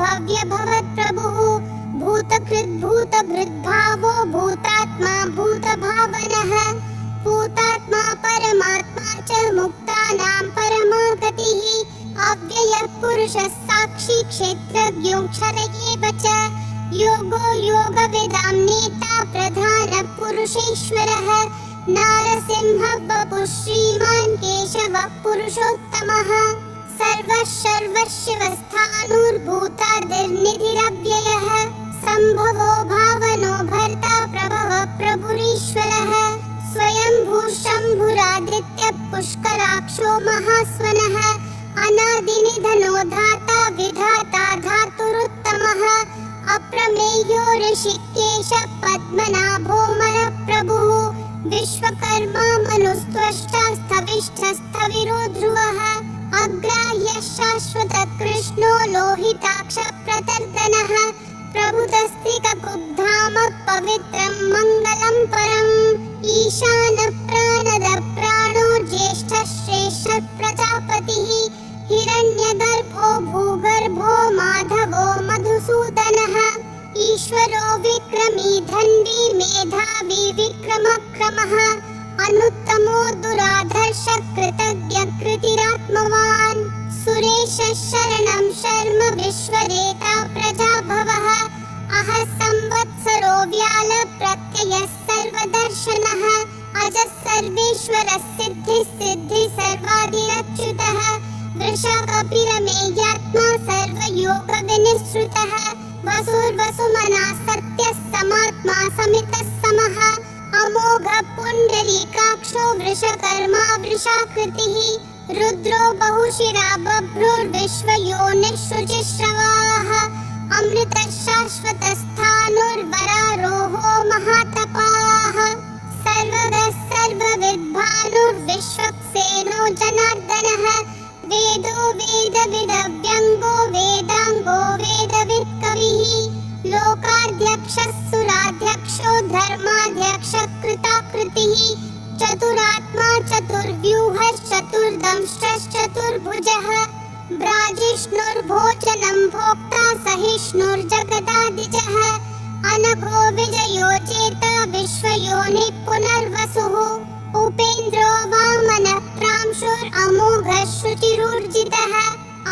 भव्य भवत्प्रभुः भूतकृद्भूतभृद्भावो भूतात्मा भूतभावनः भूतात्मा परमात्मा च मुक्तानां परमा गतिः अव्ययः पुरुषः साक्षी क्षेत्रज्ञोऽक्षर एव च योगो योगविदां नेता प्रधानः पुरुषेश्वरः नारसिंहः वपुः श्रीमान् केशवः पुरुषोत्तमः सर्वः सर्वशिवस्थाणुर्भूतादिर्निधिरव्ययः सम्भवो भावनो भर्ता प्रभवः प्रभुरीश्वरः स्वयंभू शम्भुरादित्यः पुष्कराक्षो महास्वनः अनादिनिधनो धाता विधाता धातुरुत्तमः अप्रमेयो ऋषिकेशः पद्मनाभो मरप्रभुः विश्वकर्मा मनुस्त्वष्टा स्थविष्ठस्थविरो ध्रुवः अग्राह्यः शाश्वतः कृष्णो लोहिताक्षः प्रतर्दनः प्रभुतस्त्रिककुब्धामः पवित्रं मङ्गलं परम् ईशानः प्राणदः प्राणो ज्येष्ठः श्रेष्ठः प्रजापतिः हिरण्यगर्भो भूगर्भो माधवो मधुसूदनः ईश्वरो विक्रमी धन्वी मेधावी विक्रमक्रमः अनुत्तमो दुराधर्षः कृतज्ञः कृतिरात्मवान् सुरेशः शरणं शर्म विश्वरेता प्रजाभवः अहः संवत्सरो व्याल प्रत्ययः सर्वदर्शनः अजः सर्वेश्वरः सिद्धिः सिद्धिः सर्वाधिरच्युतः वृषकपिरमेयात्मा सर्वयोगविनिःसृतः वसुर्वसुमनः सत्यः समात्मा समितः समः अमोघः पुण्डरीकाक्षो वृषकर्मा वृषाकृतिः रुद्रो बहुशिरा बभ्रुर्विश्वयोनिः शुचिश्रवाः अमृतः शाश्वतस्थाणुर्वरारोहो महातपाः सर्वगः सर्वविद्भानुर्विश्वक्सेनो जनार्दनः वेदो वेदविदव्यङ्गो वेदाङ्गो वेदवित्कविः लोकाध्यक्षः सुराध्यक्षो धर्माध्यक्षः कृताकृतिः चतुरात्मा चतुर्व्यूहः चतुर्दंष्ट्रश्चतुर्भुजः ब्राजिष्णुर्भोजनं भोक्ता सहिष्णुर्जगदादिजः अनघो विजयो चेता विश्वयोनिः पुनर्वसुः उपेन्द्रो वामनः प्रांशुरमोघः शुचिरूर्जितः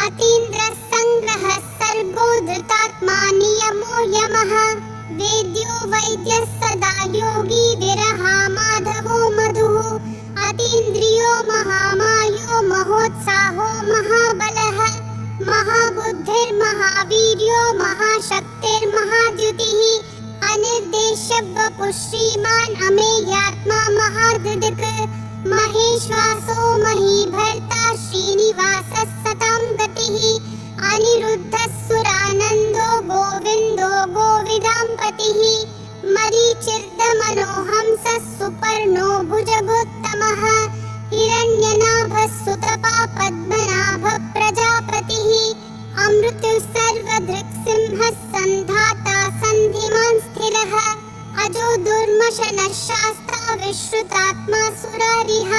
अतीन्द्रः सङ्ग्रहः सर्गो धृतात्मा नियमो यमः वेद्यो वैद्यः सदा योगी विरहा माधवो मधुः अतीन्द्रियो महामायो महोत्साहो महाबलः महाबुद्धिर्महावीर्यो महाशक्तिर्महाद्युतिः अनिर्देश्य वपुः श्रीमान् अमेयात्मा महादृक् महेश्वासो महीभर्ता श्रीनिवासः सतां गतिः अनिरुद्धः सुरानन्दो गोविन्दो गोविदाम्पतिः मरीचिर्दमनोहंसः सुपर्णो भुजगोत्तमः हिरण्यनाभः सुतपा पद्मनाभः प्रजापतिः अमृतः सर्वदृक्सिंहः सन्धाता सन्धिमान् स्थिरः अजो दुर्मशनः शास्ता विश्रुतात्मा सुरारिः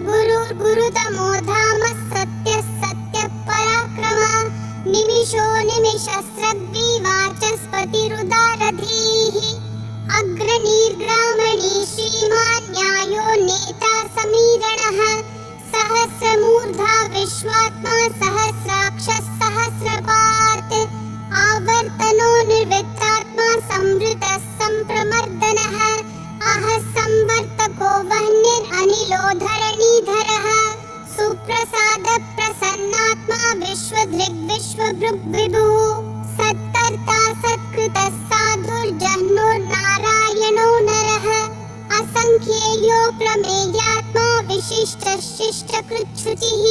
गुरुर्गुरुतमो धामः सत्यः सत्यः पराक्रमः निमिषो निमिषस्रग्वी वाचस्पतिरुदारधीः अग्रनीर्ग्रामणी श्रीमान् न्यायो नेता समीरणः सहस्रमूर्धा विश्वात्मा सहस्राक्षः सहस्रपात् आवर्तनो निर्वृत्तात्मा संवृतः सम्प्रमर्दनः अहः संवर्तको वह्निरनिलो धरणीधरः सुप्रसादः प्रसन्नात्मा विश्वधृग्विश्वभृग्विभुः सत्कर्ता सत्कृतः साधुर्जह्नुर्नारायणो नरः असंख्येयो प्रमेयात्मा विशिष्टः शिष्टकृच्छुचिः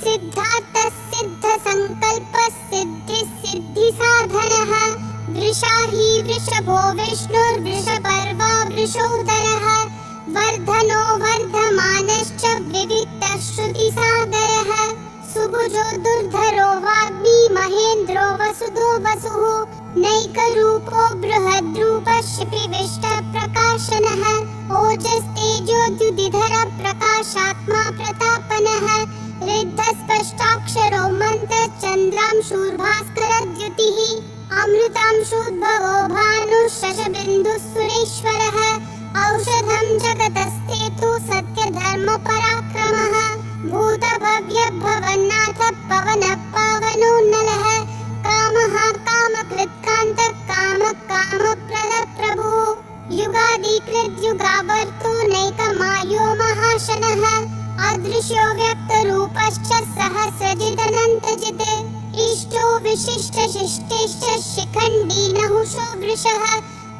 सिद्धार्थः सिद्धसङ्कल्पः सिद्धिः सिद्धिसाधनः वृषाही वृषभो विष्णुर्वृषपर्वा वृषोदरः वर्धनो वर्धमानश्च विविक्तः श्रुतिसागरः सुभुजो दुर्धरो वाग्मी महेन्द्रो वसुदो वसुः नैकरूपो बृहद्रूपः शिपिविष्टः प्रकाशनः ओजस्तेजोद्युतिधरः प्रकाशात्मा प्रतापनः ऋद्धस्पतिः सुदष्टाक्षरो मन्त्रश्चन्द्रांशुर्भास्करद्युतिः अमृतांशुद्भवो भानुः शशबिन्दुः सुरेश्वरः औषधं जगतस्ते तु सत्यधर्मपराक्रमः भूतभव्यभवन्नाथ पवनः पावनो नलः कामः कामकृत्कान्तः कामप्रदः प्रभुः युगादिकृद्युगावर्तो नैकमायो महाशनः अदृश्यो व्यक्तरूपश्च सहस्रजिदनन्तजित् इष्टो विशिष्टशिष्टेश्च शिखण्डी नहुषो वृषः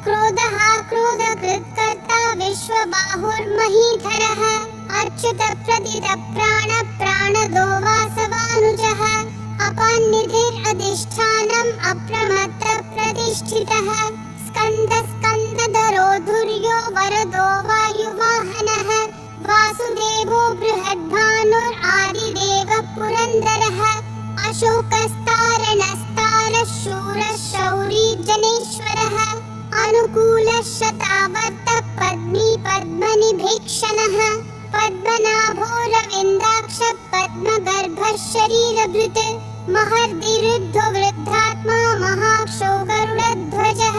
क्रोधः क्रोधकृत्कर्ता विश्वबाहुर्महीधरः अच्युत प्रदित प्राण प्राणदो वासवानुजः अपान्निधिरधिष्ठानम् अप्रमत्त प्रतिष्ठितः स्कन्द स्कन्दधरो धुर्यो वरदो वायुवाहनः वासुदेवो बृहद्भानुरादिदेवः पुरन्दरः अशोकस्तारणस्तारः शूरः शौरी जनेश्वरः अनुकूलः शतावर्तः पद्मी पद्मनिभीक्षणः पद्मनाभोरविन्दाक्षः पद्मगर्भः शरीरभृत् महर्दिरुद्धो वृद्धात्मा महाक्षो गरुडध्वजः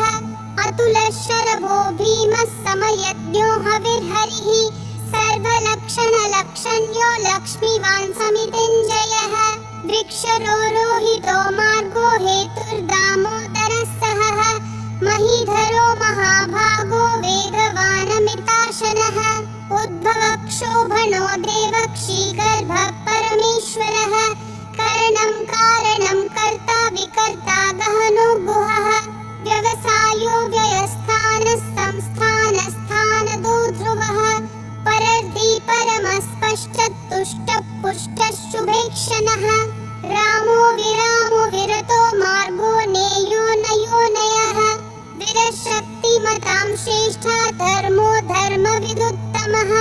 अतुलः शरभो भीमः समयज्ञो हविर्हरिः सर्वलक्षणलक्षण्यो लक्ष्मीवान् समितिञ्जयः वृक्षरोहितो मार्गो हेतुर्दामोदरः सहः महीधरो महाभागो वेगवानमिताशनः उद्भवक्षोभणो देवक्षीगर्भः परमेश्वरः करणं कारणं कर्ता विकर्ता गहनो गुहः व्यवसायो व्ययस्थानः संस्थानस्थानदो ध्रुवः परर्धि परमस्पष्टः तुष्टः पुष्टः शुभेक्षणः रामो विरामो विरतो मार्गो नेयो नयोनयः विरशक्तिमतां श्रेष्ठा धर्मो धर्मविदुत्तमः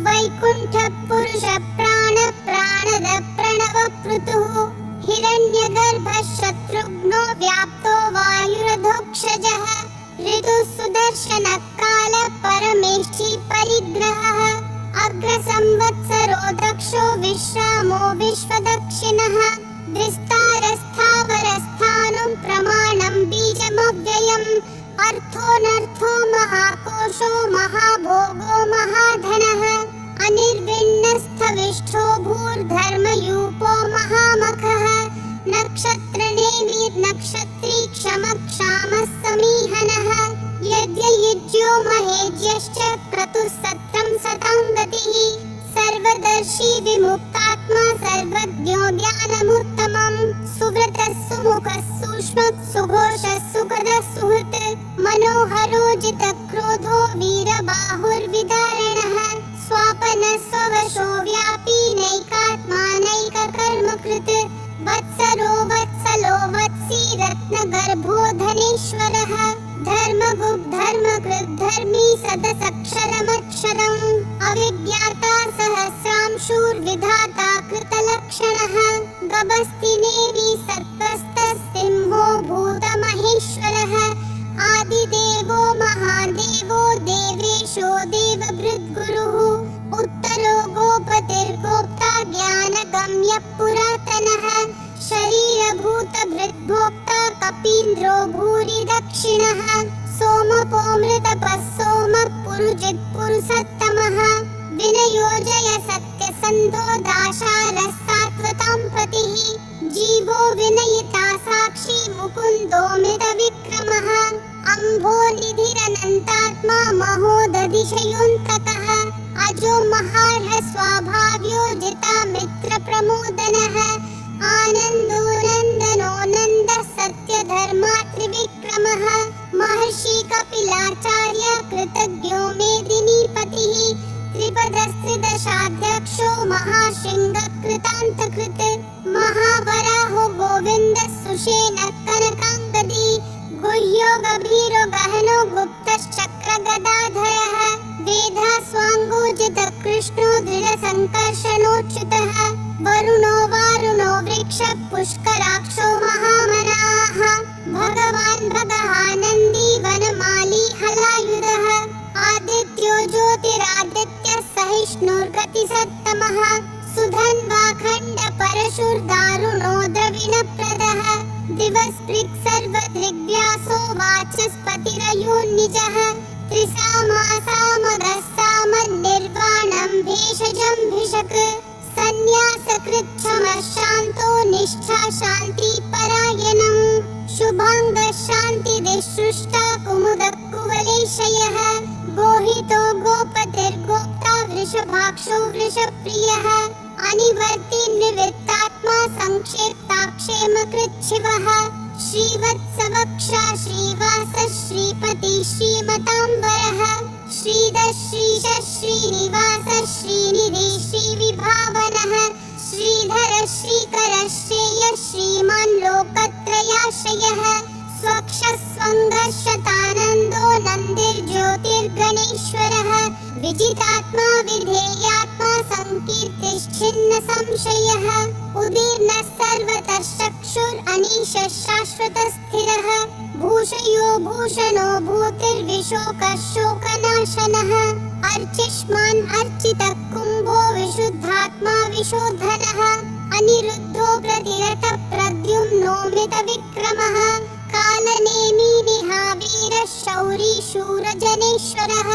वैकुण्ठः पुरुषः प्राणः प्राणदः प्रणवपृथुः हिरण्यगर्भः शत्रुघ्नो व्याप्तो वायुरधोक्षजः ऋतुः सुदर्शनः कालः परमेष्ठी परिग्रहः अग्रसंवत्सरो दक्षो विश्रामो विश्वदक्षिणः विस्तारस्थावरस्थानं प्रमाणं बीजमव्ययम् अर्थोऽनर्थो महाकोशो महाभोगो महाधनः अनिर्विण्णस्थविष्ठो भूर्धर्मयूपो महामखः नक्षत्रनेमिर्नक्षत्री क्षमक्षामः समीहनः यज्ञयुज्यो महेज्यश्च क्रतुः सत्रं सतां गतिः सर्वदर्शी विमुक्तात्मा सर्वज्ञो ज्ञानमुत्तमम् सुव्रतः सुमुखः सूक्ष्मः सुघोषः सुखदः सुहृत् मनोहरो जितक्रोधो वीरबाहुर्विदारणः स्वापनः स्ववशो व्यापी नैकात्मा नैककर्मकृत् वत्सरो वत्सलो वत्सी रत्नगर्भो धनेश्वरः धर्मकृद्धर्मी सदसक्षरमक्षरम् अविज्ञाता सहस्रांशूर्विधाता कृतलक्षणः गभस्तिनेमि सत्त्वस्तः सिंहो भूतमहेश्वरः आदिदेवो महादेवो देवेशो देवभृद्गुरुः उत्तरो गोपतिर्गोप्ता ज्ञानगम्यः पुरातनः शरीरभूतभृद्भोक्ता कपीन्द्रो भूरि दक्षिणः सोमपोमृतपः सोमः पुरुजित् पुरुषोत्तमः विनयोजय सत्यसन्धो दाशारः सात्वतां पतिः जीवो विनयिता साक्षी मुकुन्दो मृतविक्रमः अम्भो निधिरनन्तात्मा महोदधिशयोऽन्तकः अजो महार्ह स्वाभाव्यो जिता मित्रप्रमोदनः आनन्दो नन्दनो नन्दः सत्यधर्मात्रिविक्रमः महर्षि कपिलाचार्य कृतज्ञो मेदिनीपतिः त्रिपदस्त्रिदशाध्यक्षो महाशृङ्गकृतान्तकृत् महावराहो गोविन्दः सुषेणः कनकाङ्गदी गुह्यो गभीरो गहनो गुप्तश्चक्रगदाधरः वेधा स्वाङ्गोजितः कृष्णो दृढसङ्कर्षणोच्युतः वरुणो वारुणो वृक्षः पुष्कराक्षो महामनाः भगवान् भगहानन्दी वनमाली हलायुधः आदित्यो ज्योतिरादित्यः सहिष्णुर्गतिसत्तमः सुधन्वा खण्ड परशु शिवस्पृक् सर्वदृग्व्यासो वाचस्पतिरयोनिजः त्रिसामासामगः सामन्निर्वाणं भेषजं भिषक् सन्न्यासकृच्छमः शान्तो निष्ठा शान्तिपरायणम् शुभाङ्गः शान्तिदिसृष्टा कुमुदः कुवलेशयः गोहितो गोपतिर्गोप्ता वृषभाक्षो वृषप्रियः अनिवर्ति निवृत्तात्मा संक्षेप्ताक्षेमकृच्छिवः श्रीवत्सवक्षा श्रीवासः श्रीपति श्रीमताम्बरः श्रीधः श्रीशः श्रीनिवासः श्रीनिधि श्रीविभावनः श्रीधरः श्रीकरः श्रेयः श्रीमान् लोकत्रयाश्रयः स्वक्षः स्वङ्गः शतानन्दो नन्दिर्ज्योतिर्गणेश्वरः विजितात्मा विधेयात्मा संकीर्तिश्छिन्न संशयः उदीर्णः सर्वतः चक्षुरनीशः शाश्वतस्थिरः भूषयो भूषणो भूतिर्विशोकः शोकनाशनः अर्चिष्मान् अर्चितः कुम्भो विशुद्धात्मा विशोधनः अनिरुद्धो प्रतिरथः प्रद्युम्नो मृतविक्रमः कालनेमी निहावीरः शौरी शूरजनेश्वरः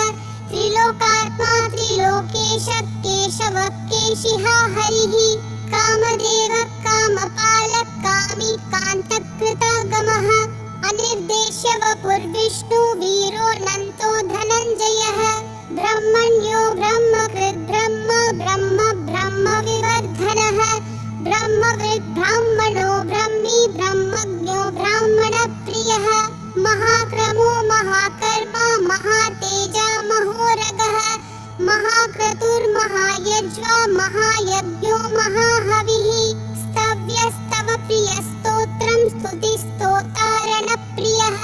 त्रिलोकात्मा त्रिलोकेशः केशवः केशिहा हरिः कामदेवः कामपालः कामी कान्तकृतागमः अनिर्देश्य वपुर्विष्णु वीरो नन्तो धनञ्जयः ब्रह्मण्यो ब्रह्मकृद् ब्रह्म ब्रह्म ब्रह्म विवर्धनः ब्रह्मविद् ब्राह्मणो ब्रह्मी ब्रह्मज्ञो ब्राह्मणप्रियः महाक्रमो महाकर्मा महातेजा महोरगः महाक्रतुर्महायज्वा महायज्ञो महाहविः स्तव्यस्तव प्रियस्तोत्रं स्तुतिस्तोतारणप्रियः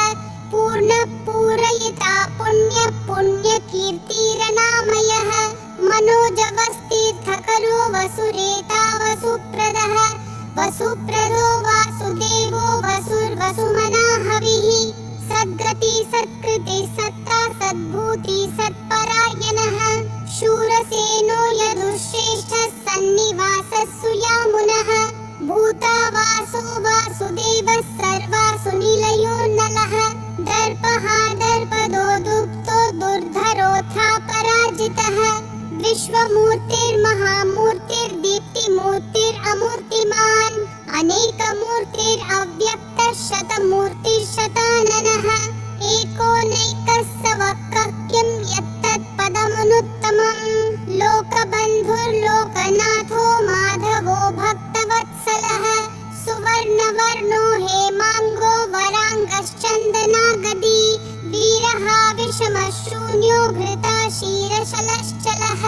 पूर्णपूरयिता पुण्य पुण्यकीर्तिरनामयः मनोजवस्तीर्थकरो वसुरेता वसुप्रदः वसुप्रदो वासुदेवो वसुर्वसुमनाहविः सद्गति सत्कृति सत्ता सद्भूति सत्परायणः शूरसेनो यदुश्रेष्ठः सन्निवासः सुयामुनः भूतावासो वासुदेवः सर्वासु निलयो नलः दर्पः दर्पदो दुप्तो दुर्धरोऽथा पराजितः विश्वमूर्तिर्महामूर्तिर्दीप्तिमूर्तिरमूर्तिमान् अनेकमूर्तिरव्यक्तः शतमूर्तिर्शताननः एकोनैकः सवक्कं यत्तत्पदमनुत्तमम् लोकबन्धुर्लोकनाथो माधवो भक्तवत्सलः सुवर्णवर्णो हेमाङ्गो वराङ्गश्चन्दनागदी वीरः विषमशून्यो घृताशीरशलश्चलः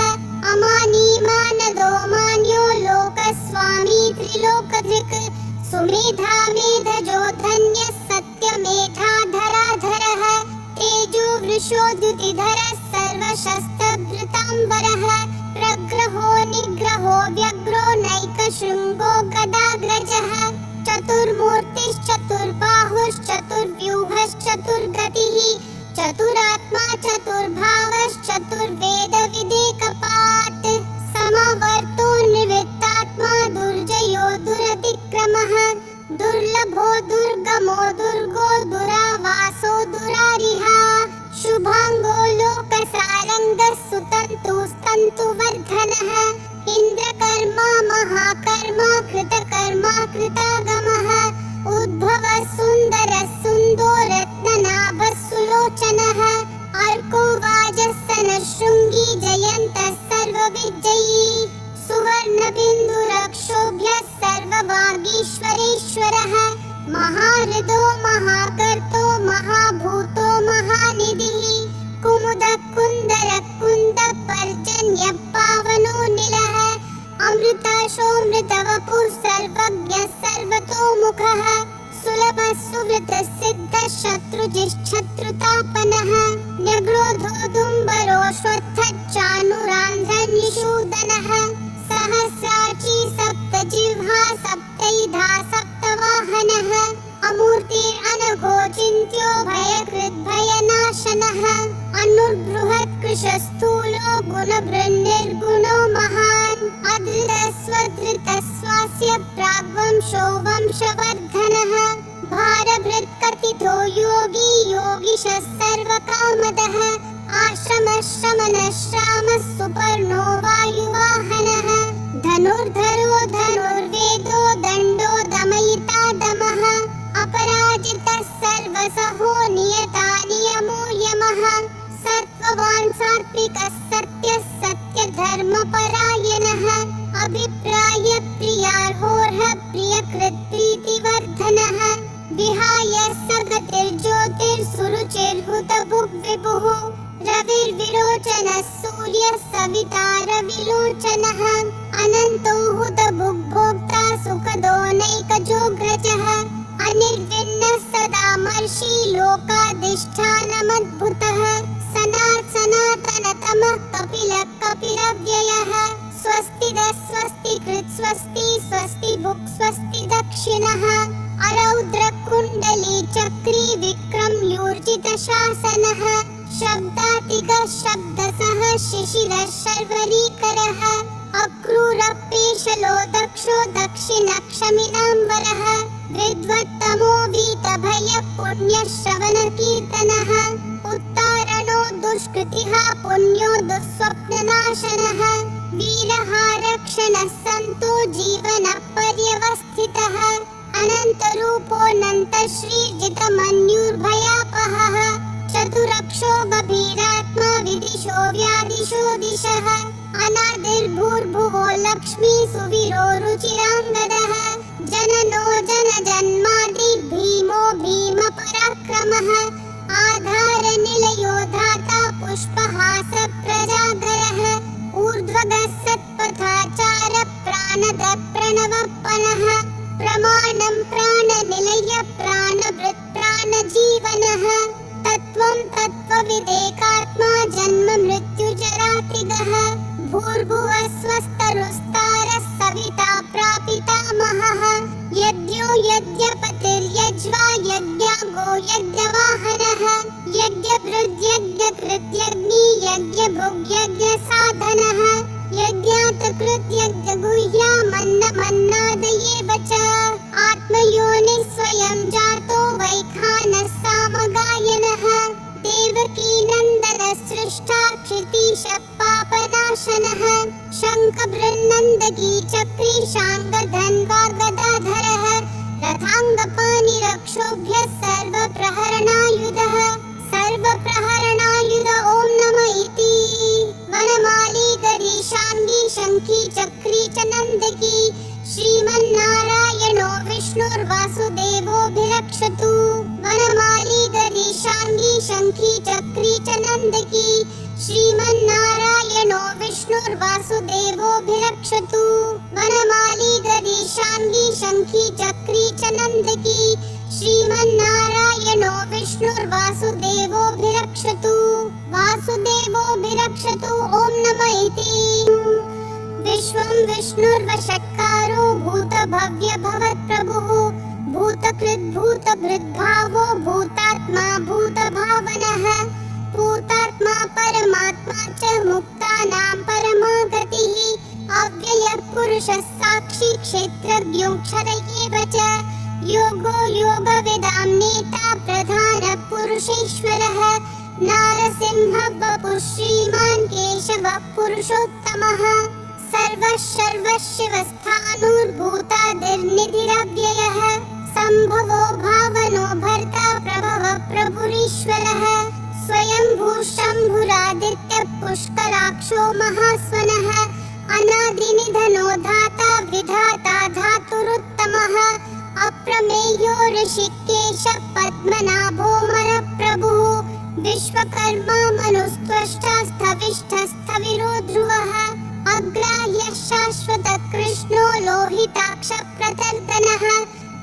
अमानी मानदो मान्यो लोकस्वामी त्रिलोकधृक् सुमेधा मेधजो धन्यः सत्यमेधाधराधरः तेजो वृषोद्युतिधरः सर्वशस्त्रभृताम्बरः प्रग्रहो निग्रहो व्यग्रो नैकशृङ्गो गदाग्रजः चतुर्मूर्तिश्चतुर्बाहुश्चतुर्व्यूहश्चतुर्गतिः चतुरात्मा चतुर्भावश्चतुर्वेदविदेकपात् समवर्तो निवृत्तात्मा दुर्जयो दुरतिक्रमः दुर्लभो दुर्गमो दुर्गो दुरावासो दुरारिहा शुभाङ्गो लोकसारङ्गः सुतन्तुस्तन्तुवर्धनः इन्द्रकर्मा महाकर्मा कृतकर्मा कृतागमः उद्भवः सुन्दरः सुन्दो रत्ननाभः सुलोचनः अर्को वाजस्सनः शृङ्गी जयन्तः सर्वविजयी सुवर्णबिन्दुरक्षोभ्यः सर्ववागीश्वरेश्वरः महाहृदो महाकर्तो महाभूतो महानिधिः कुमुदः कुन्दरः कुन्दः पर्जन्यः पावनो निलः अमृताशोऽमृतवपुः सर्वज्ञः सर्वतोमुखः सुलभः सुवृतः सिद्धः शत्रुजिश्शत्रुतापनः न्यग्रोधोदुम्बरोऽश्वत्थश्चानुरान्ध्रनिषूदनः सहस्राची सप्तजिह्वा सप्तैधा सप्तवाहनः अमूर्तिरनघो चिन्त्यो भयकृद्भयनाशनः अनुर्बृहत्कृशस्थूलो गुणभृन्निर्गुणो महान् अधृतस्वधृतस्वास्य प्राग्वंशो वंशवर्धनः भारभृत् कथितो योगी योगिशः सर्वकामदः आश्रमः श्रमणः श्रामः सुपर्णो वायुवाहनः धनुर्धरो धनुर्वेदो दण्डो दमयिता दमः अपराजितः सर्वसहो नियता नियमो यमः सत्त्ववान् सात्विकः सत्यः सत्यधर्मपरायणः अभिप्राय प्रियार्होर्ह प्रियकृत् प्रीतिवर्धनः विहाय सगतिर्ज्योतिर्सुरुचिर्हुतभुग्विभुः रविर्विरोचनः सूर्यः सविता रविलोचनः अनन्तो हुतभुग्भोक्ता सुखदो नैकजोग्रजः अनिर्विण्णः सदा मर्षि लोकाधिष्ठानमद्भुतः सनातनतमः कपिलः कपिलव्ययः स्वस्तिदः स्वस्तिकृत् स्वस्ति स्वस्तिभुक् स्वस्ति दक्षिणः अरौद्रकुण्डली चक्री विक्रम्यूर्जितशासनः शब्दातिगः शब्दसः शिशिरः शर्वरीकरः अक्रूरपेशलो दक्षो दक्षिणक्षमिनाम्बरः विद्वत्तमो वीतभयः पुण्यश्रवणकीर्तनः उत्तारणो दुष्कृतिः पुण्यो दुःस्वप्ननाशनः वीरः रक्षणः सन्तो जीवनः पर्यवस्थितः अनन्तरूपोऽनन्तश्रीर्जितमन्युर्भयापहः चतुरक्षो गभीरात्मा विदिशो व्यादिशो दिशः अनादिर्भूर्भुवो लक्ष्मी सुवीरो रुचिराङ्गदः जननो जनजन्मादि भीमो भीमपराक्रमः आधारनिलयो धाता पुष्पहास प्रजागरः ऊर्ध्वगः सत्पथाचार प्राणद प्रणवपनः प्रमाणं प्राणनिलय प्राणभृत् प्राणजीवनः तत्त्वं तत्त्वविदेकात्मा जन्म मृत्युजरातिगः भूर्भुवः स्वस्तरुस्तारः सविता प्रापितामहः यज्ञो यज्ञपतिर्यज्वा यज्ञाङ्गो यज्ञवाहनः यज्ञभृद्यज्ञकृत् यज्ञी यज्ञभुग्यज्ञसाधनः यज्ञात् कृत् यज्ञगुह्यामन्नमन्नादयेव च आत्मयोनिः स्वयं जातो वैखानः सामगायनः देवकीनन्दनः सृष्टा क्षितीशः पापनाशनः शङ्खबृन्नन्दकी चक्री शाङ्गधन्वा गदाधरः रथाङ्गपाणिरक्षोभ्यः सर्वप्रहरणायुधः सर्वप्रहरणायुध ॐ नमः इति वनमाली गरीशाङ्गी शङ्खी चक्री च नन्दकी श्रीमन्नारायणो विष्णुर्वासुदेवोऽभिरक्षतु वनमाली गरीशाङ्गी शङ्खी चक्री च नन्दकी श्रीमन्नारायणो विष्णुर्वासुदेवोऽभिरक्षतु वनमाली गरीशाङ्गी शङ्खी चक्री च नन्दकी श्रीमन्नारायणो विष्णुर्वासुदेवोऽभिरक्षतु वासुदेवोऽभिरक्षतु ॐ नमः इति विश्वं विष्णुर्वषट्कारो भूतभव्यभवत्प्रभुः भूतकृत् भूतभृद्भावो भूतात्मा भूतभावनः भूतात्मा परमात्मा च मुक्तानां परमा गतिः अव्ययः पुरुषः साक्षी क्षेत्रज्ञोऽक्षर एव च योगो योगविदां नेता प्रधानः पुरुषेश्वरः नारसिंहः वपुः श्रीमान् केशवः पुरुषोत्तमः सर्वः सर्वशिवस्थाणुर्भूतादिर्निधिरव्ययः सम्भवो भावनो भर्ता प्रभवः प्रभुरीश्वरः स्वयंभू शम्भुरादित्यः पुष्कराक्षो महास्वनः अनादिनिधनो धाता विधाता धातुरुत्तमः अप्रमेयो ऋषिकेशः पद्मनाभोऽमरप्रभुः विश्वकर्मा मनुस्त्वष्टा स्थविष्ठस्थविरो ध्रुवः अग्राह्यः शाश्वतः कृष्णो लोहिताक्षप्रतर्दनः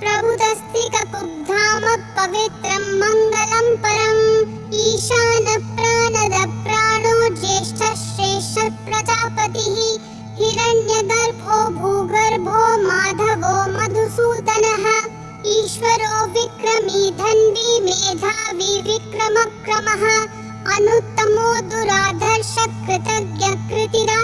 प्रभुतस्त्रिककुब्धाम पवित्रं मङ्गलं परम् ईशानः प्राणदः प्राणो ज्येष्ठः श्रेष्ठः प्रजापतिः हिरण्यगर्भो भूगर्भो माधवो मधुसूदनः ईश्वरो विक्रमी धन्वी मेधावी विक्रमक्रमः अनुत्तमो दुराधर्षः कृतज्ञः कृतिरा